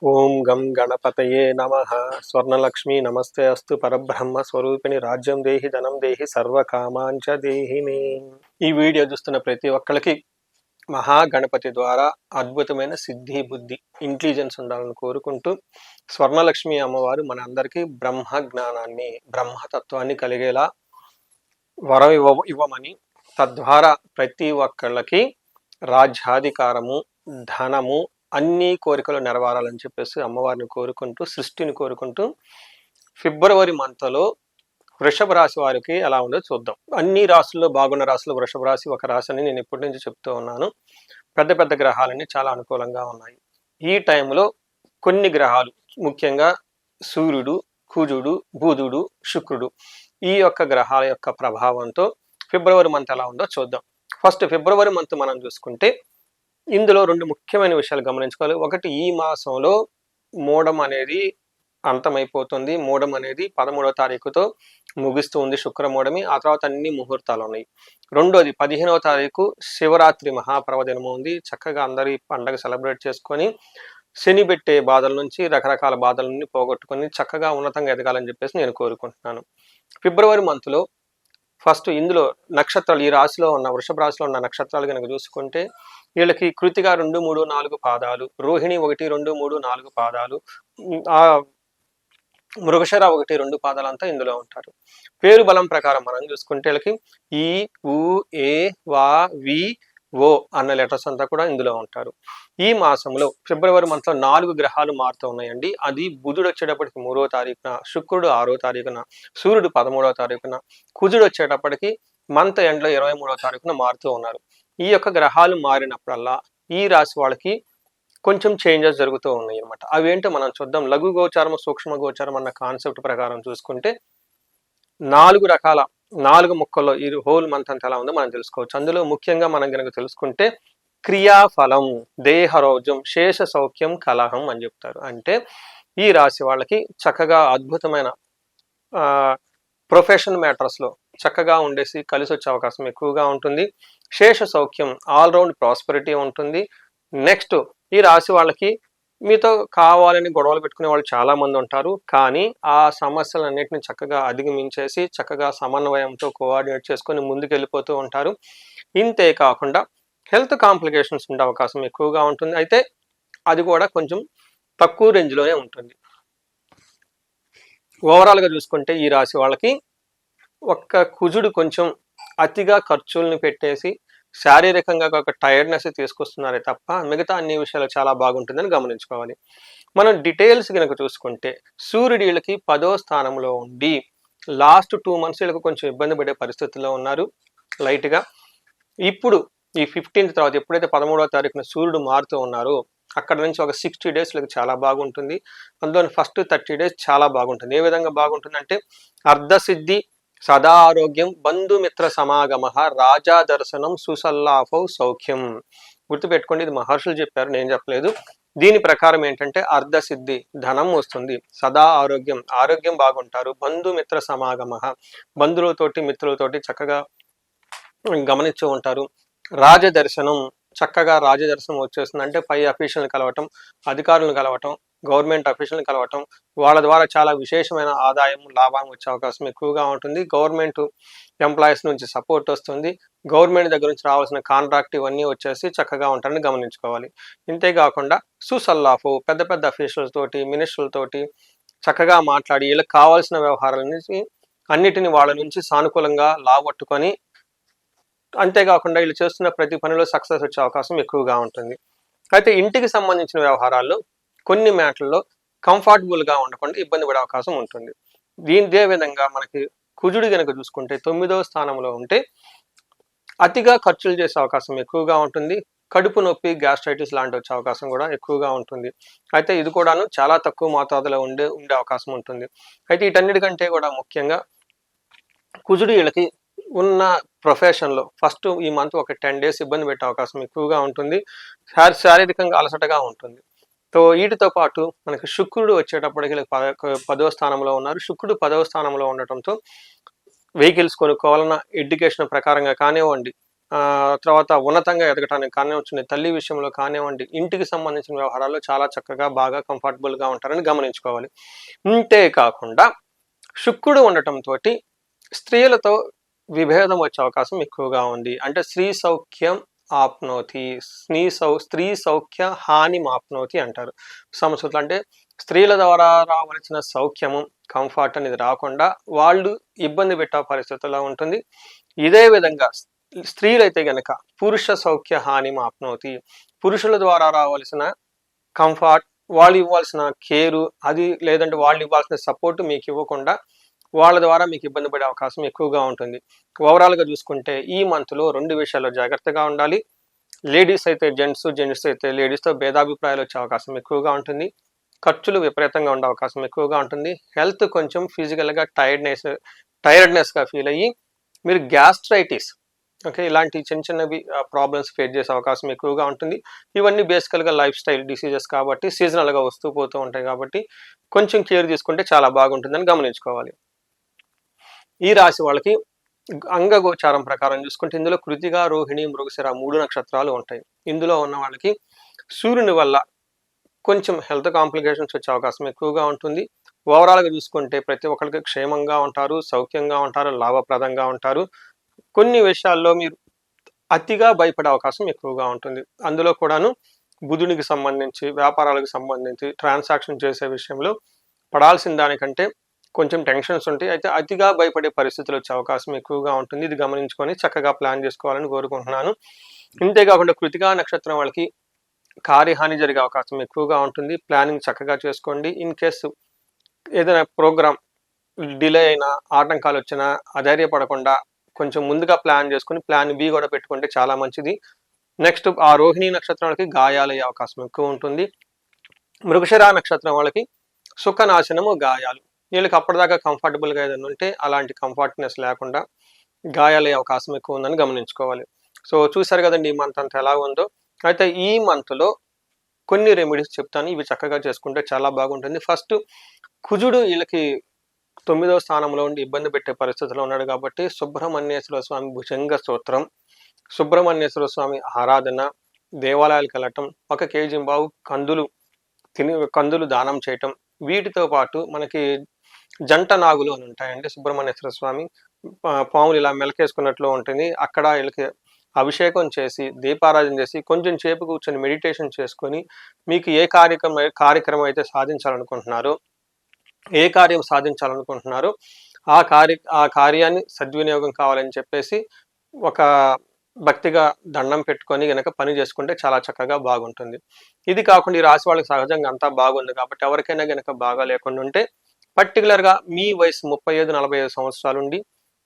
ఓం గం గణపతయే నమః. స్వర్ణలక్ష్మి నమస్తే అస్తు. పరబ్రహ్మ స్వరూపిణి రాజ్యం దేహి ధనం దేహి సర్వకామాంచ దేహి మే. ఈ వీడియో చూస్తున్న ప్రతి ఒక్కరికి మహాగణపతి ద్వారా అద్భుతమైన సిద్ధి బుద్ధి ఇంటెలిజెన్స్ ఉండాలని కోరుకుంటూ, స్వర్ణలక్ష్మి అమ్మవారు మన అందరికీ బ్రహ్మ జ్ఞానాన్ని బ్రహ్మతత్వాన్ని కలిగేలా వరం ఇవ్వమని, తద్వారా ప్రతి ఒక్కళ్ళకి రాజ్యాధికారము, ధనము, అన్ని కోరికలు నెరవేరాలని చెప్పేసి అమ్మవారిని కోరుకుంటూ, సృష్టిని కోరుకుంటూ, ఫిబ్రవరి మంత్లో వృషభ రాశి వారికి ఎలా ఉందో చూద్దాం. అన్ని రాశుల్లో బాగున్న రాశులు వృషభ రాశి ఒక రాశి అని నేను ఇప్పటి నుంచి చెప్తూ ఉన్నాను. పెద్ద పెద్ద గ్రహాలన్నీ చాలా అనుకూలంగా ఉన్నాయి. ఈ టైంలో కొన్ని గ్రహాలు, ముఖ్యంగా సూర్యుడు, కుజుడు, బుధుడు, శుక్రుడు, ఈ యొక్క గ్రహాల యొక్క ప్రభావంతో ఫిబ్రవరి మంత్ ఎలా ఉందో చూద్దాం. ఫస్ట్ ఫిబ్రవరి మంత్ మనం చూసుకుంటే ఇందులో రెండు ముఖ్యమైన విషయాలు గమనించుకోవాలి. ఒకటి, ఈ మాసంలో మూఢం అనేది అంతమైపోతుంది. మూఢం అనేది 13వ తారీఖుతో ముగుస్తుంది, శుక్రమూఢమి. ఆ తర్వాత అన్ని ముహూర్తాలు ఉన్నాయి. రెండోది, 15వ తారీఖు శివరాత్రి మహాపర్వదినము ఉంది. చక్కగా అందరూ ఈ పండగ సెలబ్రేట్ చేసుకొని శని పెట్టే బాధల నుంచి, రకరకాల బాధల నుండి పోగొట్టుకొని చక్కగా ఉన్నతంగా ఎదగాలని చెప్పేసి నేను కోరుకుంటున్నాను. ఫిబ్రవరి మంత్లో ఫస్ట్ ఇందులో నక్షత్రాలు, ఈ రాశిలో ఉన్న వృషభ రాశిలో ఉన్న నక్షత్రాలు కనుక చూసుకుంటే వీళ్ళకి కృతిక 2, 3, 4 పాదాలు, రోహిణి 1, 2, 3, 4 పాదాలు, ఆ మృగశిర 1, 2 పాదాలు అంతా ఇందులో ఉంటారు. పేరు బలం ప్రకారం మనం చూసుకుంటే వీళ్ళకి ఈ, ఉ, ఏ, వా, వి, ఓ అన్న లెటర్స్ అంతా కూడా ఇందులో ఉంటారు. ఈ మాసంలో ఫిబ్రవరి మంత్లో 4 గ్రహాలు మారుతూ ఉన్నాయండి. అది బుధుడు వచ్చేటప్పటికి 3వ తారీఖున, శుక్రుడు 6వ తారీఖున, సూర్యుడు 13వ తారీఖున, కుజుడు వచ్చేటప్పటికి మంత్ ఎండ్లో 23వ తారీఖున మారుతూ ఉన్నారు. ఈ యొక్క గ్రహాలు మారినప్పుడల్లా ఈ రాశి వాళ్ళకి కొంచెం చేంజెస్ జరుగుతూ ఉన్నాయి అనమాట. అవి ఏంటో మనం చూద్దాం. లఘు గోచారం, సూక్ష్మ గోచారం అన్న కాన్సెప్ట్ ప్రకారం చూసుకుంటే 4 రకాల 4 ముక్కల్లో ఈ హోల్ మంత్ అంతా ఎలా ఉందో మనం తెలుసుకోవచ్చు. అందులో ముఖ్యంగా మనం కనుక తెలుసుకుంటే క్రియాఫలం, దేహరోజం, శేష సౌఖ్యం, కలహం అని చెప్తారు. అంటే ఈ రాశి వాళ్ళకి చక్కగా అద్భుతమైన ప్రొఫెషన్ మ్యాటర్స్లో చక్కగా ఉండేసి కలిసి వచ్చే అవకాశం ఎక్కువగా ఉంటుంది. శేష సౌఖ్యం, ఆల్రౌండ్ ప్రాస్పెరిటీ ఉంటుంది. నెక్స్ట్, ఈ రాశి వాళ్ళకి మీతో కావాలని గొడవలు పెట్టుకునే వాళ్ళు చాలా మంది ఉంటారు. కానీ ఆ సమస్యలన్నింటినీ చక్కగా అధిగమించేసి చక్కగా సమన్వయంతో కోఆర్డినేట్ చేసుకొని ముందుకు వెళ్ళిపోతూ ఉంటారు. ఇంతే కాకుండా హెల్త్ కాంప్లికేషన్స్ ఉండే అవకాశం ఎక్కువగా ఉంటుంది. అయితే అది కూడా కొంచెం తక్కువ రేంజ్లోనే ఉంటుంది. ఓవరాల్గా చూసుకుంటే ఈ రాశి వాళ్ళకి ఒక్క కుజుడు కొంచెం అతిగా ఖర్చుల్ని పెట్టేసి శారీరకంగా ఒక టైర్డ్నెస్ తీసుకొస్తున్నారే తప్ప మిగతా అన్ని విషయాలు చాలా బాగుంటుందని గమనించుకోవాలి. మనం డీటెయిల్స్ కనుక చూసుకుంటే సూర్యుడు వీళ్ళకి 10వ స్థానంలో ఉండి లాస్ట్ 2 months వీళ్ళకి కొంచెం ఇబ్బంది పడే పరిస్థితుల్లో ఉన్నారు లైట్గా. ఇప్పుడు ఈ 15th తర్వాత ఎప్పుడైతే 13వ తారీఖున సూర్యుడు మారుతూ ఉన్నారో అక్కడ నుంచి ఒక 60 days వీళ్ళకి చాలా బాగుంటుంది. అందులో ఫస్ట్ 30 days చాలా బాగుంటుంది. ఏ విధంగా బాగుంటుందంటే అర్ధసిద్ధి, సదా ఆరోగ్యం, బంధుమిత్ర సమాగమ, రాజా దర్శనం, సుసల్లాఫౌ సౌఖ్యం. గుర్తుపెట్టుకోండి, ఇది మహర్షులు చెప్పారు, నేను చెప్పలేదు. దీని ప్రకారం ఏంటంటే అర్ధసిద్ధి, ధనం వస్తుంది. సదా ఆరోగ్యం, ఆరోగ్యం బాగుంటారు. బంధుమిత్ర సమాగమ, బంధువులతోటి మిత్రులతోటి చక్కగా గమనిస్తూ ఉంటారు. రాజదర్శనం, చక్కగా రాజదర్శనం వచ్చేస్తుంది. అంటే పై అఫీషియల్ని కలవటం, అధికారులను కలవటం, గవర్నమెంట్ అఫీషియల్ని కలవటం, వాళ్ళ ద్వారా చాలా విశేషమైన ఆదాయం, లాభం వచ్చే అవకాశం ఎక్కువగా ఉంటుంది. గవర్నమెంట్ ఎంప్లాయీస్ నుంచి సపోర్ట్ వస్తుంది. గవర్నమెంట్ దగ్గర నుంచి రావాల్సిన కాంట్రాక్ట్ ఇవన్నీ వచ్చేసి చక్కగా ఉంటారని గమనించుకోవాలి. ఇంతేకాకుండా సుసల్లాఫు, పెద్ద పెద్ద అఫీషియల్స్ తోటి, మినిస్టర్లతోటి చక్కగా మాట్లాడి వీళ్ళకి కావాల్సిన వ్యవహారాల నుంచి అన్నిటిని వాళ్ళ నుంచి సానుకూలంగా లాగొట్టుకొని, అంతేకాకుండా వీళ్ళు చేస్తున్న ప్రతి పనిలో సక్సెస్ వచ్చే అవకాశం ఎక్కువగా ఉంటుంది. అయితే ఇంటికి సంబంధించిన వ్యవహారాల్లో కొన్ని మ్యాటర్లో కంఫర్టబుల్గా ఉండకుండా ఇబ్బంది పడే అవకాశం ఉంటుంది. ఇదే విధంగా మనకి కుజుడు కనుక చూసుకుంటే 9వ స్థానంలో ఉంటే అతిగా ఖర్చులు చేసే అవకాశం ఎక్కువగా ఉంటుంది. కడుపు నొప్పి, గ్యాస్ట్రైటిస్ లాంటి వచ్చే అవకాశం కూడా ఎక్కువగా ఉంటుంది. అయితే ఇది కూడాను చాలా తక్కువ మోతాదులో ఉండే అవకాశం ఉంటుంది. అయితే వీటన్నిటికంటే కూడా ముఖ్యంగా కుజుడు వీళ్ళకి ఉన్న ప్రొఫెషన్లో ఫస్ట్ ఈ మంత్ ఒక 10 days ఇబ్బంది పెట్టే అవకాశం ఎక్కువగా ఉంటుంది. శారీరకంగా అలసటగా ఉంటుంది. సో వీటితో పాటు మనకి శుక్రుడు వచ్చేటప్పటికి 10వ స్థానంలో ఉన్నారు. శుక్రుడు 10వ స్థానంలో ఉండటంతో వెహికల్స్ కొనుక్కోవాలన్న, ఎడ్యుకేషన్ ప్రకారంగా కానివ్వండి, తర్వాత ఉన్నతంగా ఎదగటానికి కానివ్వండి, తల్లి విషయంలో కానివ్వండి, ఇంటికి సంబంధించిన వ్యవహారాల్లో చాలా చక్కగా బాగా కంఫర్టబుల్గా ఉంటారని గమనించుకోవాలి. ఇంతే కాకుండా శుక్రుడు ఉండటంతో స్త్రీలతో విభేదం వచ్చే అవకాశం ఎక్కువగా ఉంది. అంటే స్త్రీ సౌఖ్యం ఆప్నోతి, స్త్రీ సౌఖ్య హాని మాప్నోతి అంటారు సంస్కృతం. అంటే స్త్రీల ద్వారా రావలసిన సౌఖ్యము, కంఫర్ట్ అనేది రాకుండా వాళ్ళు ఇబ్బంది పెట్టే పరిస్థితుల్లో ఉంటుంది. ఇదే విధంగా స్త్రీలైతే గనక పురుష సౌఖ్య హాని మాప్నోతి, పురుషుల ద్వారా రావాల్సిన కంఫర్ట్, వాళ్ళు ఇవ్వాల్సిన కేరు అది, లేదంటే వాళ్ళు ఇవ్వాల్సిన సపోర్ట్ మీకు ఇవ్వకుండా వాళ్ళ ద్వారా మీకు ఇబ్బంది పడే అవకాశం ఎక్కువగా ఉంటుంది. ఓవరాల్గా చూసుకుంటే ఈ మంత్లో 2 విషయాల్లో జాగ్రత్తగా ఉండాలి. లేడీస్ అయితే జెంట్స్, జెంట్స్ అయితే లేడీస్తో భేదాభిప్రాయాలు వచ్చే అవకాశం ఎక్కువగా ఉంటుంది. ఖర్చులు విపరీతంగా ఉండే అవకాశం ఎక్కువగా ఉంటుంది. హెల్త్ కొంచెం ఫిజికల్గా టైర్డ్నెస్గా ఫీల్ అయ్యి మీరు గ్యాస్ట్రైటిస్, ఓకే, ఇలాంటి చిన్నవి ప్రాబ్లమ్స్ ఫేస్ చేసే అవకాశం ఎక్కువగా ఉంటుంది. ఇవన్నీ బేసికల్గా లైఫ్ స్టైల్ డిసీజెస్ కాబట్టి సీజనల్గా వస్తూ పోతూ ఉంటాయి కాబట్టి కొంచెం కేర్ తీసుకుంటే చాలా బాగుంటుందని గమనించుకోవాలి. ఈ రాశి వాళ్ళకి అంగగోచారం ప్రకారం చూసుకుంటే ఇందులో కృతిక, రోహిణి, మృగశిర 3 నక్షత్రాలు ఉంటాయి. ఇందులో ఉన్న వాళ్ళకి సూర్యుని వల్ల కొంచెం హెల్త్ కాంప్లికేషన్స్ వచ్చే అవకాశం ఎక్కువగా ఉంటుంది. ఓవరాల్గా చూసుకుంటే ప్రతి ఒక్కరికి క్షేమంగా ఉంటారు, సౌఖ్యంగా ఉంటారు, లాభప్రదంగా ఉంటారు. కొన్ని విషయాల్లో మీరు అతిగా భయపడే అవకాశం ఎక్కువగా ఉంటుంది. అందులో కూడాను బుధునికి సంబంధించి, వ్యాపారాలకు సంబంధించి, ట్రాన్సాక్షన్ చేసే విషయంలో పడాల్సిన దానికంటే కొంచెం టెన్షన్స్ ఉంటాయి. అయితే అతిగా భయపడే పరిస్థితులు వచ్చే అవకాశం ఎక్కువగా ఉంటుంది. ఇది గమనించుకొని చక్కగా ప్లాన్ చేసుకోవాలని కోరుకుంటున్నాను. ఇంతేకాకుండా కృతికా నక్షత్రం వాళ్ళకి కార్యహాని జరిగే అవకాశం ఎక్కువగా ఉంటుంది. ప్లానింగ్ చక్కగా చేసుకోండి. ఇన్ కేసు ఏదైనా ప్రోగ్రామ్ డిలే అయినా, ఆటంకాలు వచ్చినా అధైర్యపడకుండా కొంచెం ముందుగా ప్లాన్ చేసుకుని ప్లాన్ బి కూడా పెట్టుకుంటే చాలా మంచిది. నెక్స్ట్ ఆ రోహిణి నక్షత్రం వాళ్ళకి గాయాలయ్యే అవకాశం ఎక్కువ ఉంటుంది. మృగశిర నక్షత్రం వాళ్ళకి సుఖనాశనము, గాయాలు. వీళ్ళకి అప్పటిదాకా కంఫర్టబుల్గా ఏదైనా ఉంటే అలాంటి కంఫర్ట్నెస్ లేకుండా గాయాలయ్యే అవకాశం ఎక్కువ ఉందని గమనించుకోవాలి. సో చూసారు కదండి ఈ మంత్ అంతా ఎలా ఉందో. అయితే ఈ మంత్లో కొన్ని రెమెడీస్ చెప్తాను, ఇవి చక్కగా చేసుకుంటే చాలా బాగుంటుంది. ఫస్ట్, కుజుడు వీళ్ళకి 9వ స్థానంలో ఉండి ఇబ్బంది పెట్టే పరిస్థితిలో ఉన్నాడు కాబట్టి సుబ్రహ్మణ్యేశ్వర స్వామి భుజంగ స్తోత్రం, సుబ్రహ్మణ్యేశ్వర స్వామి ఆరాధన, దేవాలయాలకు వెళ్ళటం, 1 కేజీ బావు కందులు దానం చేయటం, వీటితో పాటు మనకి జంట నాగులు అని ఉంటాయండి. సుబ్రహ్మణ్యేశ్వర స్వామి పాములు ఇలా మెలకేసుకున్నట్లు ఉంటుంది. అక్కడ వీళ్ళకి అభిషేకం చేసి, దీపారాధన చేసి, కొంచెం సేపు కూర్చొని మెడిటేషన్ చేసుకొని, మీకు ఏ కార్యక్రమం అయితే సాధించాలనుకుంటున్నారో, ఏ కార్యం సాధించాలనుకుంటున్నారో ఆ కార్యాన్ని సద్వినియోగం కావాలని చెప్పేసి ఒక భక్తిగా దండం పెట్టుకొని గనక పని చేసుకుంటే చాలా చక్కగా బాగుంటుంది. ఇది కాకుండా ఈ రాశి వాళ్ళకి సహజంగా అంతా బాగుంది కాబట్టి ఎవరికైనా గనక బాగా లేకుండా ఉంటే పర్టికులర్గా మీ వయసు 35-45 సంవత్సరాలుండి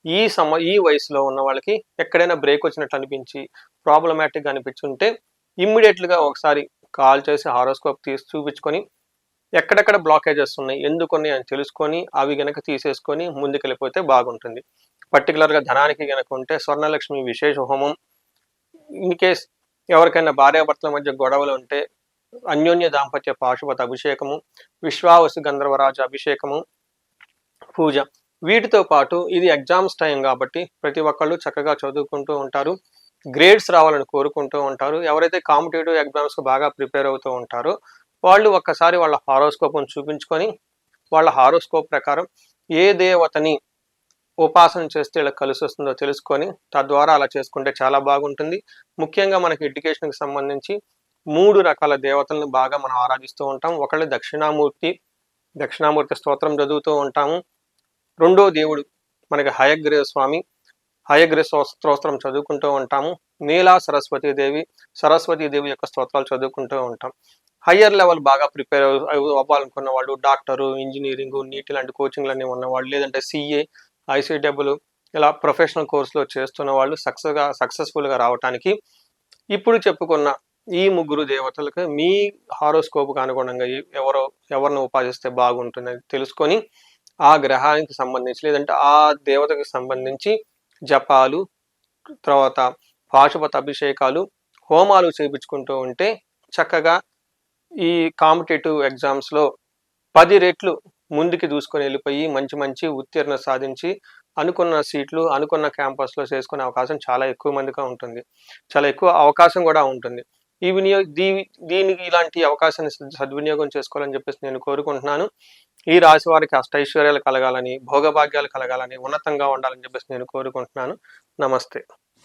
ఈ వయసులో ఉన్న వాళ్ళకి ఎక్కడైనా బ్రేక్ వచ్చినట్టు అనిపించి ప్రాబ్లమాటిక్గా అనిపించుంటే ఇమ్మీడియట్గా ఒకసారి కాల్ చేసి హారోస్కోప్ తీసి చూపించుకొని ఎక్కడెక్కడ బ్లాకేజెస్ ఉన్నాయి, ఎందుకున్నాయి అని తెలుసుకొని అవి గనక తీసేసుకొని ముందుకెళ్ళిపోతే బాగుంటుంది. పర్టికులర్గా ధనానికి గనక ఉంటే స్వర్ణలక్ష్మి విశేష హోమం, ఇన్ కేస్ ఎవరికైనా భార్యాభర్తల మధ్య గొడవలు ఉంటే అన్యోన్య దాంపత్య పాశుపత అభిషేకము, విశ్వావసు గంధర్వరాజ అభిషేకము, పూజ. వీటితో పాటు ఇది ఎగ్జామ్స్ టైం కాబట్టి ప్రతి ఒక్కళ్ళు చక్కగా చదువుకుంటూ ఉంటారు, గ్రేడ్స్ రావాలని కోరుకుంటూ ఉంటారు. ఎవరైతే కాంపిటేటివ్ ఎగ్జామ్స్కి బాగా ప్రిపేర్ అవుతూ ఉంటారో వాళ్ళు ఒక్కసారి వాళ్ళ హారోస్కోప్ను చూపించుకొని వాళ్ళ హారోస్కోప్ ప్రకారం ఏ దేవతని ఉపాసన చేస్తే ఇలా కలిసి వస్తుందో తెలుసుకొని తద్వారా అలా చేసుకుంటే చాలా బాగుంటుంది. ముఖ్యంగా మనకి ఎడ్యుకేషన్కి సంబంధించి 3 రకాల దేవతలను బాగా మనం ఆరాధిస్తూ ఉంటాం. ఒకళ్ళు దక్షిణామూర్తి స్తోత్రం చదువుతూ ఉంటాము. రెండో దేవుడు మనకి హయగ్రీవ స్వామి, హయగ్రీవ స్తోత్రం చదువుకుంటూ ఉంటాము. నీలా సరస్వతీదేవి యొక్క స్తోత్రాలు చదువుకుంటూ ఉంటాం. హయ్యర్ లెవెల్ బాగా ప్రిపేర్ అవ్వాలనుకున్న వాళ్ళు, డాక్టరు, ఇంజనీరింగ్, నీట్ లాంటి కోచింగ్లన్నీ ఉన్నవాళ్ళు, లేదంటే CA, ICW ఇలా ప్రొఫెషనల్ కోర్సులో చేస్తున్న వాళ్ళు సక్సెస్ఫుల్గా రావటానికి ఇప్పుడు చెప్పుకున్న ఈ 3 దేవతలకు మీ హారోస్కోప్కి అనుగుణంగా ఎవరిని ఉపాసిస్తే బాగుంటుందని తెలుసుకొని ఆ గ్రహానికి సంబంధించి లేదంటే ఆ దేవతకు సంబంధించి జపాలు, తర్వాత పాశుపత అభిషేకాలు, హోమాలు చేయించుకుంటూ ఉంటే చక్కగా ఈ కాంపిటేటివ్ ఎగ్జామ్స్లో 10 రెట్లు ముందుకి దూసుకొని వెళ్ళిపోయి మంచి ఉత్తీర్ణ సాధించి అనుకున్న సీట్లు అనుకున్న క్యాంపస్లో చేసుకునే అవకాశం చాలా ఎక్కువ మందిగా ఉంటుంది. చాలా ఎక్కువ అవకాశం కూడా ఉంటుంది. ఈ వినియో దీ దీనికి ఇలాంటి అవకాశాన్ని సద్వినియోగం చేసుకోవాలని చెప్పేసి నేను కోరుకుంటున్నాను. ఈ రాశి వారికి అష్టైశ్వర్యాలు కలగాలని, భోగభాగ్యాలు కలగాలని, ఉన్నతంగా ఉండాలని చెప్పేసి నేను కోరుకుంటున్నాను. నమస్తే.